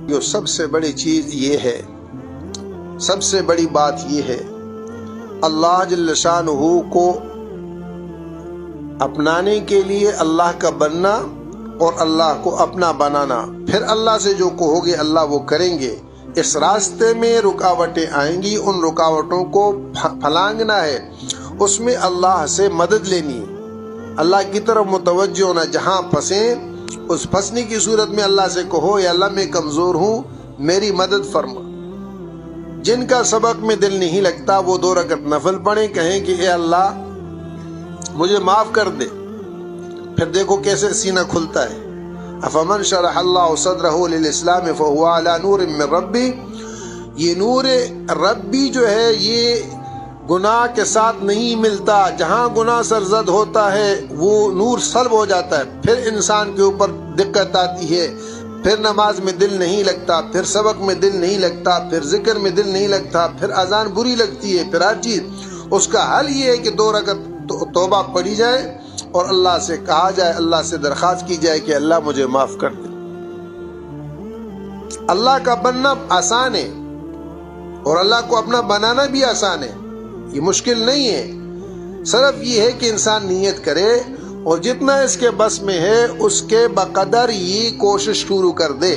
یہ سب سے بڑی چیز یہ ہے، سب سے بڑی بات یہ ہے، اللہ جل شانہ کو اپنانے کے لیے اللہ کا بننا اور اللہ کو اپنا بنانا، پھر اللہ سے جو کہو گے اللہ وہ کریں گے۔ اس راستے میں رکاوٹیں آئیں گی، ان رکاوٹوں کو پھلانگنا ہے، اس میں اللہ سے مدد لینی ہے، اللہ کی طرف متوجہ ہونا۔ جہاں پھنسیں اس پھنسنے کی صورت میں اللہ سے کہو یا اللہ میں کمزور ہوں، میری مدد فرما۔ جن کا سبق میں دل نہیں لگتا وہ 2 رکعت نفل پڑھیں، کہیں کہ اے اللہ مجھے معاف کر دے، پھر دیکھو کیسے سینہ کھلتا ہے۔ افمن شرح اللہ صدرہ للاسلام فہو علی نور من ربی، یہ نور ربی جو ہے یہ گناہ کے ساتھ نہیں ملتا، جہاں گناہ سرزد ہوتا ہے وہ نور سلب ہو جاتا ہے، پھر انسان کے اوپر دقت آتی ہے، پھر نماز میں دل نہیں لگتا، پھر سبق میں دل نہیں لگتا، پھر ذکر میں دل نہیں لگتا، پھر اذان بری لگتی ہے، پھر ہر چیز۔ اس کا حل یہ ہے کہ 2 رکعت توبہ پڑھی جائے اور اللہ سے کہا جائے، اللہ سے درخواست کی جائے کہ اللہ مجھے معاف کر دے۔ اللہ کا بننا آسان ہے اور اللہ کو اپنا بنانا بھی آسان ہے، یہ مشکل نہیں ہے، صرف یہ ہے کہ انسان نیت کرے اور جتنا اس کے بس میں ہے اس کے بقدر یہ کوشش شروع کر دے۔